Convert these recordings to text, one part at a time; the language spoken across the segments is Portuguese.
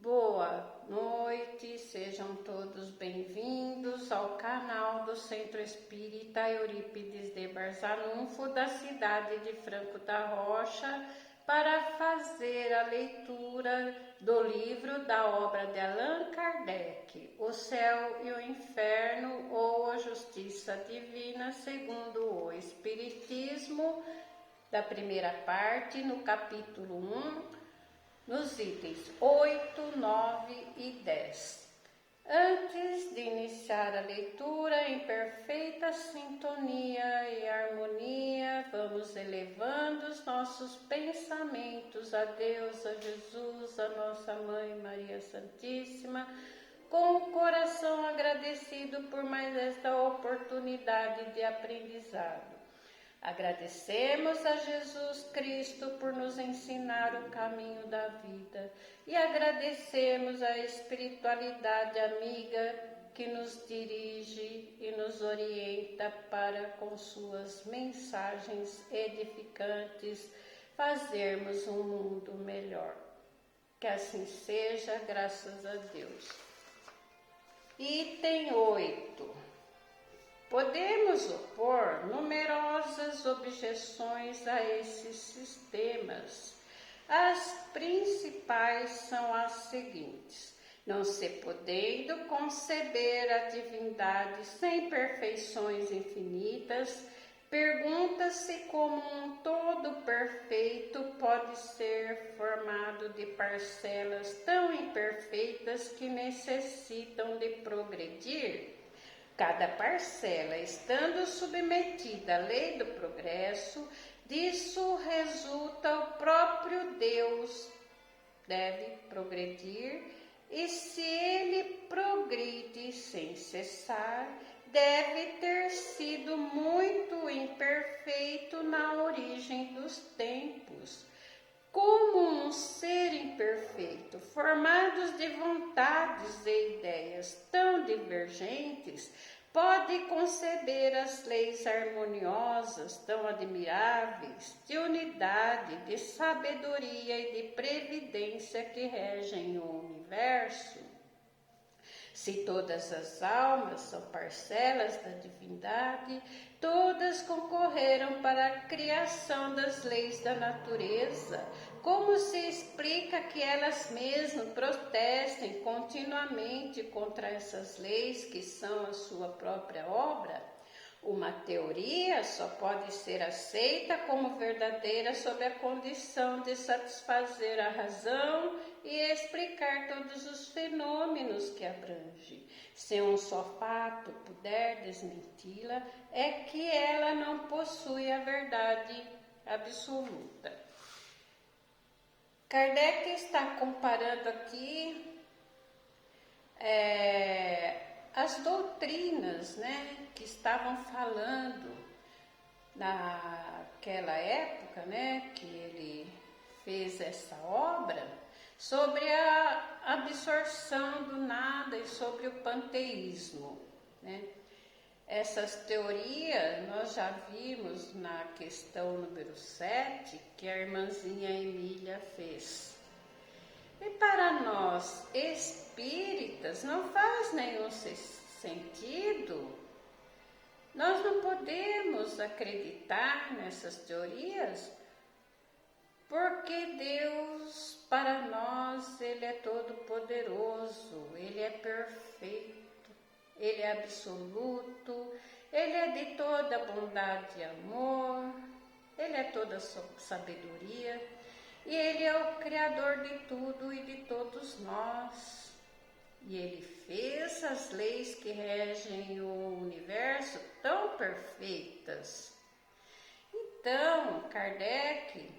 Boa noite, sejam todos bem-vindos ao canal do Centro Espírita Eurípides de Barzanufo, da cidade de Franco da Rocha, para fazer a leitura do livro da obra de Allan Kardec, O Céu e o Inferno ou a Justiça Divina segundo o Espiritismo, da primeira parte, no capítulo 1, nos itens 8, 9 e 10. Antes de iniciar a leitura em perfeita sintonia e harmonia, vamos elevando os nossos pensamentos a Deus, a Jesus, a nossa Mãe Maria Santíssima, com o coração agradecido por mais esta oportunidade de aprendizado. Agradecemos a Jesus Cristo por nos ensinar o caminho da vida e agradecemos a espiritualidade amiga que nos dirige e nos orienta para, com suas mensagens edificantes, fazermos um mundo melhor. Que assim seja, graças a Deus. Item 8. Podemos opor numerosas objeções a esses sistemas. As principais são as seguintes: não se podendo conceber a divindade sem perfeições infinitas, pergunta-se como um todo perfeito pode ser formado de parcelas tão imperfeitas que necessitam de progredir. Cada parcela, estando submetida à lei do progresso, disso resulta o próprio Deus deve progredir, e se ele progride sem cessar, deve ter sido muito imperfeito na origem dos tempos. Como um ser imperfeito, formados de vontades e ideias tão divergentes, pode conceber as leis harmoniosas, tão admiráveis, de unidade, de sabedoria e de previdência que regem o universo? Se todas as almas são parcelas da divindade, todas concorreram para a criação das leis da natureza. Como se explica que elas mesmas protestem continuamente contra essas leis que são a sua própria obra? Uma teoria só pode ser aceita como verdadeira sob a condição de satisfazer a razão e explicar todos os fenômenos que abrange. Se um só fato puder desmenti-la, é que ela não possui a verdade absoluta. Kardec está comparando aqui as doutrinas, que estavam falando naquela época, que ele fez essa obra, sobre a absorção do nada e sobre o panteísmo, Essas teorias nós já vimos na questão número 7 que a irmãzinha Emília fez. E para nós espíritas não faz nenhum sentido. Nós não podemos acreditar nessas teorias porque Deus, para nós, Ele é todo poderoso, Ele é perfeito, Ele é absoluto, Ele é de toda bondade e amor, Ele é toda sabedoria. E Ele é o Criador de tudo e de todos nós. E Ele fez as leis que regem o universo tão perfeitas. Então, Kardec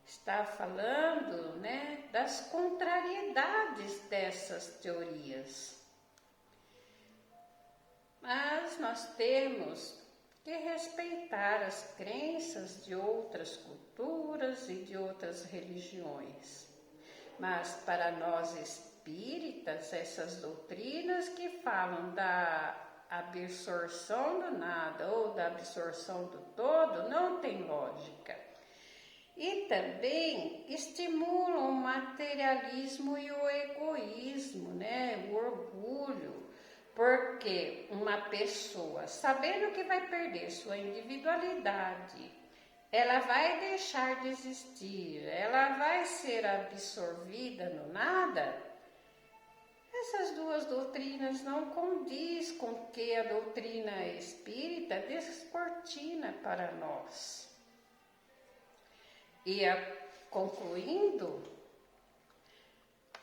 está falando, das contrariedades dessas teorias. Mas nós temos que respeitar as crenças de outras culturas e de outras religiões. Mas para nós espíritas, essas doutrinas que falam da absorção do nada ou da absorção do todo não tem lógica. e também estimulam o materialismo e o egoísmo, né? O orgulho, porque uma pessoa, sabendo que vai perder sua individualidade, ela vai deixar de existir, ela vai ser absorvida no nada. Essas duas doutrinas não condiz com o que a doutrina espírita descortina para nós. E concluindo,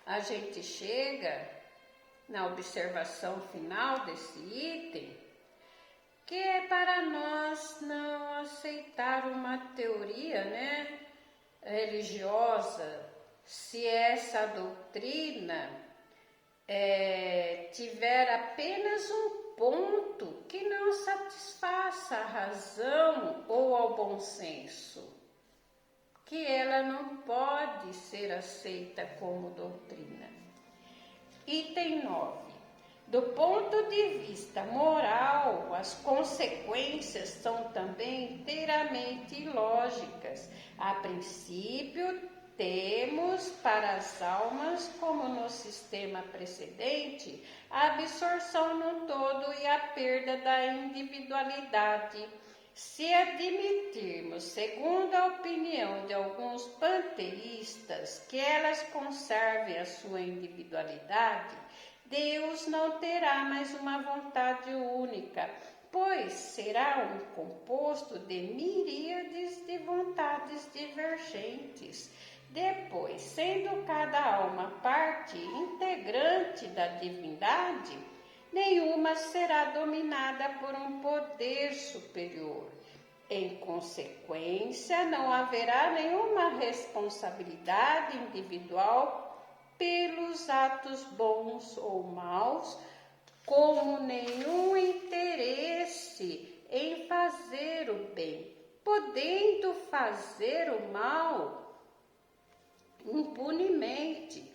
a gente chega na observação final desse item, que é para nós não aceitar uma teoria, né, religiosa, se essa doutrina tiver apenas um ponto que não satisfaça a razão ou ao bom senso, que ela não pode ser aceita como doutrina. Item 9. Do ponto de vista moral, as consequências são também inteiramente ilógicas. A princípio, temos para as almas, como no sistema precedente, a absorção no todo e a perda da individualidade. Se admitirmos, segundo a opinião de alguns panteístas, que elas conservem a sua individualidade, Deus não terá mais uma vontade única, pois será um composto de miríades de vontades divergentes. Depois, sendo cada alma parte integrante da divindade, nenhuma será dominada por um poder superior. Em consequência, não haverá nenhuma responsabilidade individual pelos atos bons ou maus, como nenhum interesse em fazer o bem, podendo fazer o mal impunemente,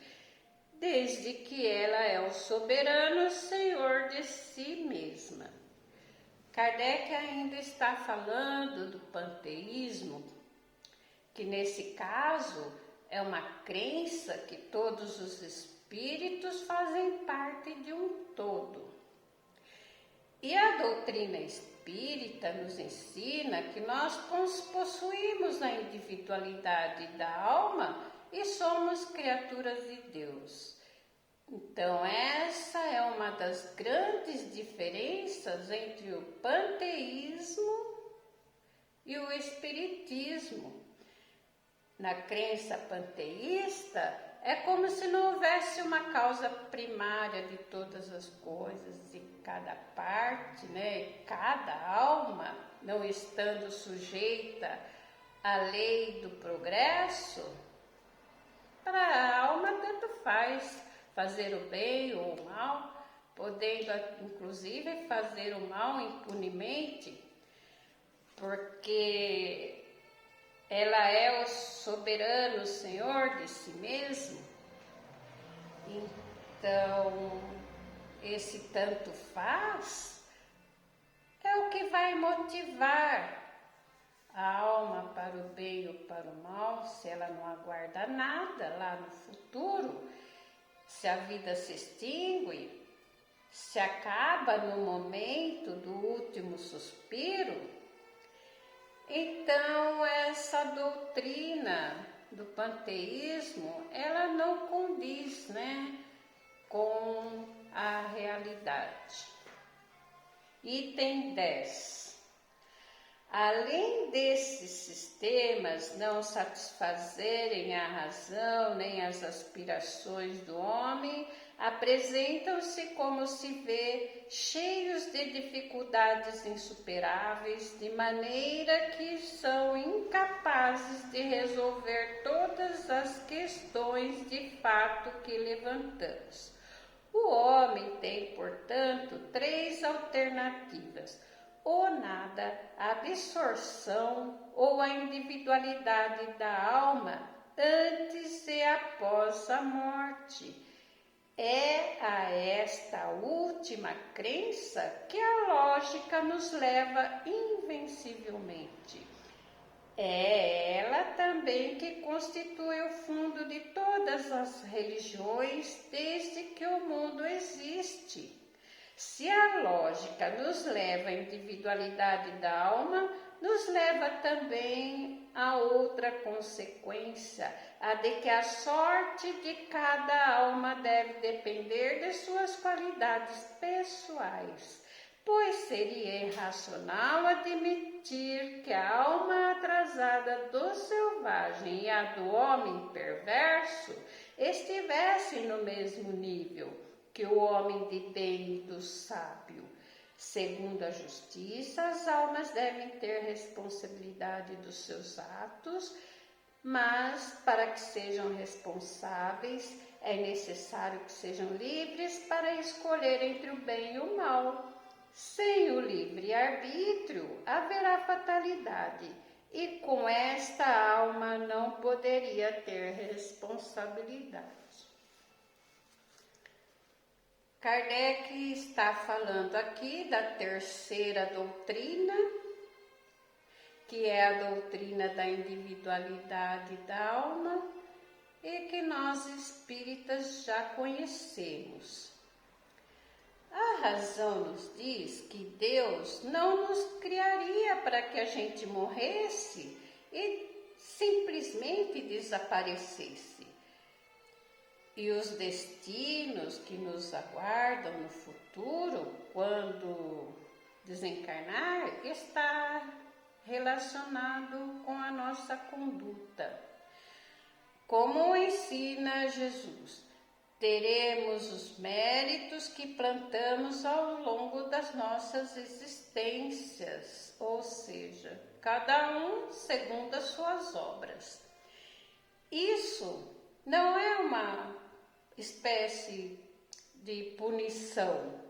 desde que ela é o soberano Senhor de si mesma. Kardec ainda está falando do panteísmo, que nesse caso é uma crença que todos os espíritos fazem parte de um todo. E a doutrina espírita nos ensina que nós possuímos a individualidade da alma e somos criaturas de Deus. Então, essa é uma das grandes diferenças entre o panteísmo e o espiritismo. Na crença panteísta, é como se não houvesse uma causa primária de todas as coisas, de cada parte, né? Cada alma, não estando sujeita à lei do progresso, para a alma tanto faz fazer o bem ou o mal, podendo inclusive fazer o mal impunemente, porque ela é o soberano Senhor de si mesmo. Então, esse tanto faz é o que vai motivar a alma para o bem ou para o mal, se ela não aguarda nada lá no futuro, se a vida se extingue, se acaba no momento do último suspiro. Então, essa doutrina do panteísmo, ela não condiz, né, com a realidade. Item 10. Além desses sistemas não satisfazerem a razão nem as aspirações do homem, apresentam-se, como se vê, cheios de dificuldades insuperáveis, de maneira que são incapazes de resolver todas as questões de fato que levantamos. O homem tem, portanto, 3 alternativas: ou nada, a absorção ou a individualidade da alma antes e após a morte. É a esta última crença que a lógica nos leva invencivelmente. É ela também que constitui o fundo de todas as religiões desde que o mundo existe. Se a lógica nos leva à individualidade da alma, nos leva também a outra consequência, a de que a sorte de cada alma deve depender de suas qualidades pessoais, pois seria irracional admitir que a alma atrasada do selvagem e a do homem perverso estivessem no mesmo nível que o homem de bem e do sábio. Segundo a justiça, as almas devem ter responsabilidade dos seus atos, mas para que sejam responsáveis, é necessário que sejam livres para escolher entre o bem e o mal. Sem o livre-arbítrio, haverá fatalidade, e com esta alma não poderia ter responsabilidade. Kardec está falando aqui da terceira doutrina, que é a doutrina da individualidade da alma e que nós espíritas já conhecemos. A razão nos diz que Deus não nos criaria para que a gente morresse e simplesmente desaparecesse. E os destinos que nos aguardam no futuro, quando desencarnar, está relacionado com a nossa conduta. Como ensina Jesus, teremos os méritos que plantamos ao longo das nossas existências, ou seja, cada um segundo as suas obras. Isso não é uma espécie de punição.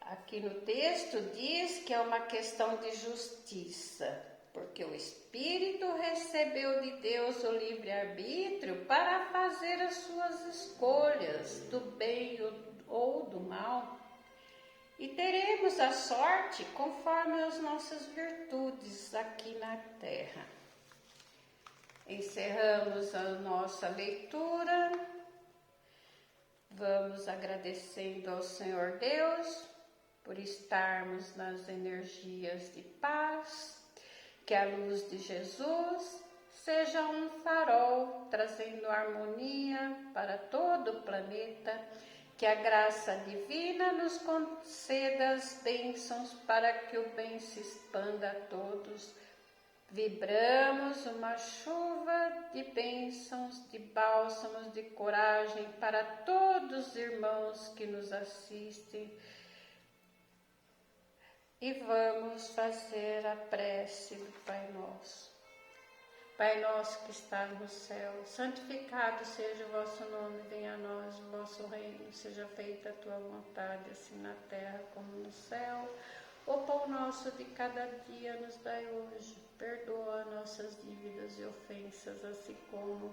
Aqui no texto diz que é uma questão de justiça, porque o espírito recebeu de Deus o livre-arbítrio para fazer as suas escolhas do bem ou do mal. E teremos a sorte conforme as nossas virtudes aqui na terra. Encerramos a nossa leitura. Vamos agradecendo ao Senhor Deus por estarmos nas energias de paz, que a luz de Jesus seja um farol trazendo harmonia para todo o planeta, que a graça divina nos conceda as bênçãos para que o bem se expanda a todos. Vibramos uma chuva de bênçãos, de bálsamos, de coragem para todos os irmãos que nos assistem. E vamos fazer a prece do Pai Nosso. Pai nosso que estás no céu, santificado seja o vosso nome, venha a nós o vosso reino, seja feita a tua vontade, assim na terra como no céu. O pão nosso de cada dia nos dai hoje, perdoa nossas dívidas e ofensas, assim como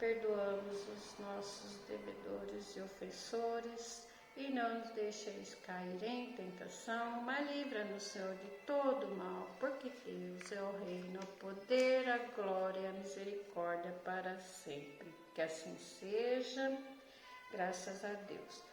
perdoamos os nossos devedores e ofensores. E não nos deixeis cair em tentação, mas livra-nos, Senhor, de todo mal, porque Deus é o reino, o poder, a glória e a misericórdia para sempre. Que assim seja, graças a Deus.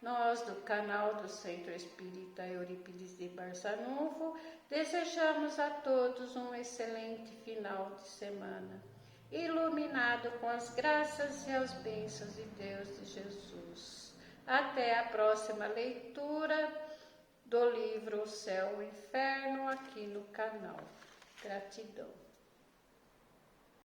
Nós, do canal do Centro Espírita Eurípides de Barçanufo, desejamos a todos um excelente final de semana, iluminado com as graças e as bênçãos de Deus de Jesus. Até a próxima leitura do livro O Céu e o Inferno aqui no canal. Gratidão.